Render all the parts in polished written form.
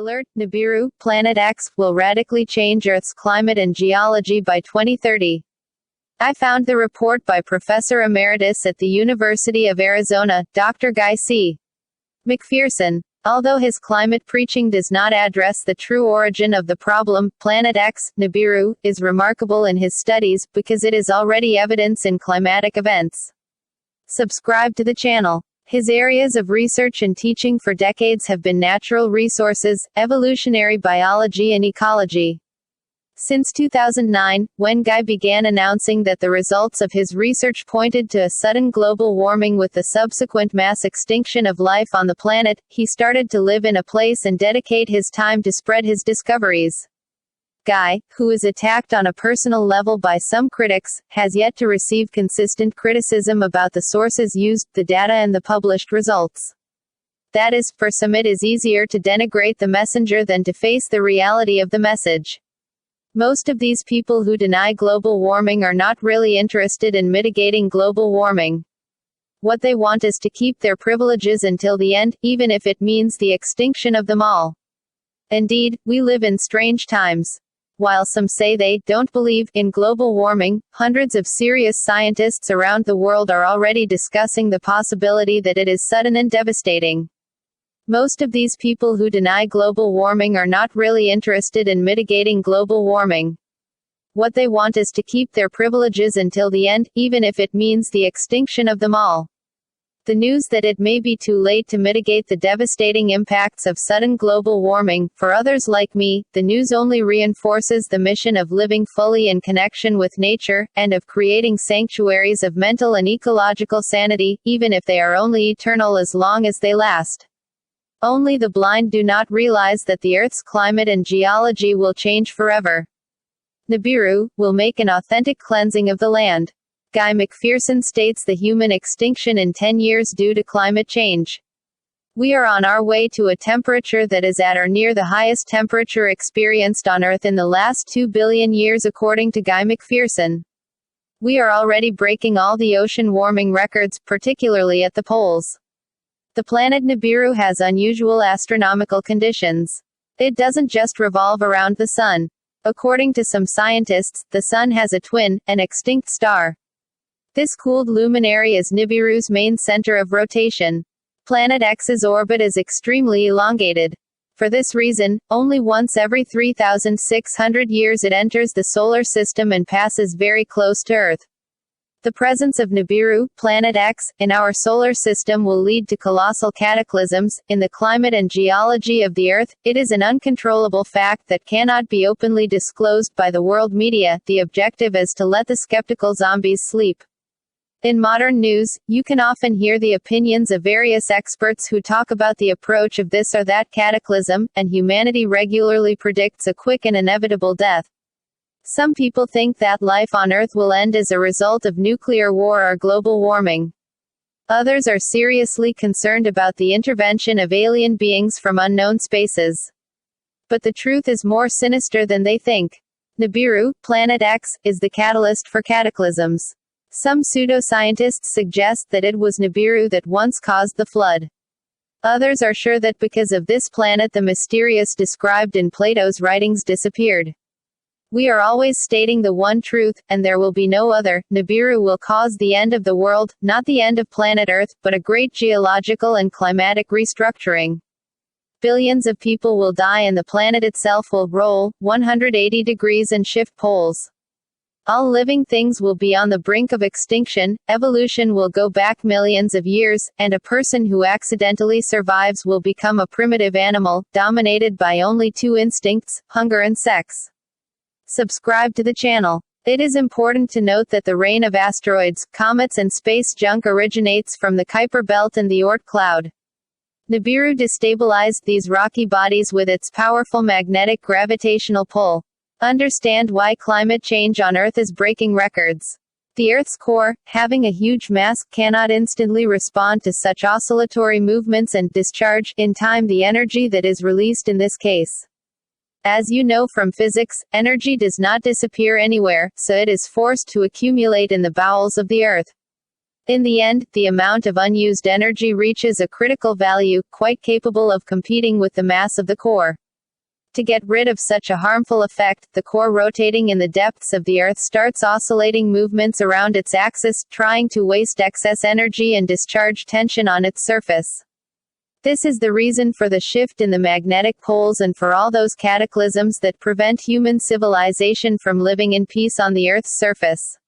Alert: NIBIRU Planet X will radically change Earth's climate and geology by 2030. I found the report by Professor Emeritus at the University of Arizona, Dr. Guy C. McPherson. Although his climate preaching does not address the true origin of the problem, Planet X, NIBIRU, is remarkable in his studies, because it is already evidence in climatic events. Subscribe to the channel. His areas of research and teaching for decades have been natural resources, evolutionary biology and ecology. Since 2009, when Guy began announcing that the results of his research pointed to a sudden global warming with the subsequent mass extinction of life on the planet, he started to live in a place and dedicate his time to spread his discoveries. Guy, who is attacked on a personal level by some critics, has yet to receive consistent criticism about the sources used, the data and the published results. That is, for some it is easier to denigrate the messenger than to face the reality of the message. Most of these people who deny global warming are not really interested in mitigating global warming. What they want is to keep their privileges until the end, even if it means the extinction of them all. Indeed, we live in strange times. While some say they don't believe in global warming, hundreds of serious scientists around the world are already discussing the possibility that it is sudden and devastating. Most of these people who deny global warming are not really interested in mitigating global warming. What they want is to keep their privileges until the end, even if it means the extinction of them all. The news that it may be too late to mitigate the devastating impacts of sudden global warming, for others like me, the news only reinforces the mission of living fully in connection with nature, and of creating sanctuaries of mental and ecological sanity, even if they are only eternal as long as they last. Only the blind do not realize that the Earth's climate and geology will change forever. NIBIRU will make an authentic cleansing of the land. Guy McPherson states the human extinction in 10 years due to climate change. We are on our way to a temperature that is at or near the highest temperature experienced on Earth in the last 2 billion years according to Guy McPherson. We are already breaking all the ocean warming records, particularly at the poles. The planet NIBIRU has unusual astronomical conditions. It doesn't just revolve around the Sun. According to some scientists, the Sun has a twin, an extinct star. This cooled luminary is NIBIRU's main center of rotation. Planet X's orbit is extremely elongated. For this reason, only once every 3,600 years it enters the solar system and passes very close to Earth. The presence of NIBIRU, Planet X, in our solar system will lead to colossal cataclysms in the climate and geology of the Earth. It is an uncontrollable fact that cannot be openly disclosed by the world media. The objective is to let the skeptical zombies sleep. In modern news, you can often hear the opinions of various experts who talk about the approach of this or that cataclysm, and humanity regularly predicts a quick and inevitable death. Some people think that life on Earth will end as a result of nuclear war or global warming. Others are seriously concerned about the intervention of alien beings from unknown spaces. But the truth is more sinister than they think. NIBIRU, Planet X, is the catalyst for cataclysms. Some pseudoscientists suggest that it was NIBIRU that once caused the flood. Others are sure that because of this planet the mysterious described in Plato's writings disappeared. We are always stating the one truth, and there will be no other. NIBIRU will cause the end of the world, not the end of planet Earth, but a great geological and climatic restructuring. Billions of people will die and the planet itself will roll 180 degrees and shift poles. All living things will be on the brink of extinction, evolution will go back millions of years, and a person who accidentally survives will become a primitive animal, dominated by only two instincts, hunger and sex. Subscribe to the channel. It is important to note that the rain of asteroids, comets and space junk originates from the Kuiper belt and the Oort cloud. NIBIRU destabilized these rocky bodies with its powerful magnetic gravitational pull. Understand why climate change on Earth is breaking records. The Earth's core, having a huge mass, cannot instantly respond to such oscillatory movements and discharge, in time, the energy that is released in this case. As you know from physics, energy does not disappear anywhere, so it is forced to accumulate in the bowels of the Earth. In the end, the amount of unused energy reaches a critical value, quite capable of competing with the mass of the core. To get rid of such a harmful effect, the core rotating in the depths of the Earth starts oscillating movements around its axis, trying to waste excess energy and discharge tension on its surface. This is the reason for the shift in the magnetic poles and for all those cataclysms that prevent human civilization from living in peace on the Earth's surface.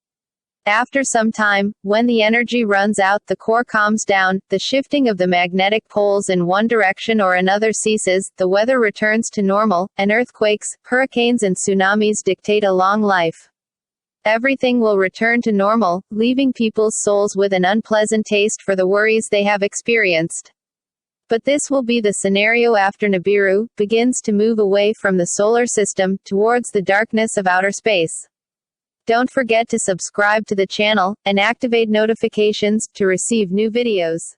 After some time, when the energy runs out, the core calms down, the shifting of the magnetic poles in one direction or another ceases, the weather returns to normal, and earthquakes, hurricanes and tsunamis dictate a long life. Everything will return to normal, leaving people's souls with an unpleasant taste for the worries they have experienced. But this will be the scenario after Nibiru begins to move away from the solar system, towards the darkness of outer space. Don't forget to subscribe to the channel, and activate notifications, to receive new videos.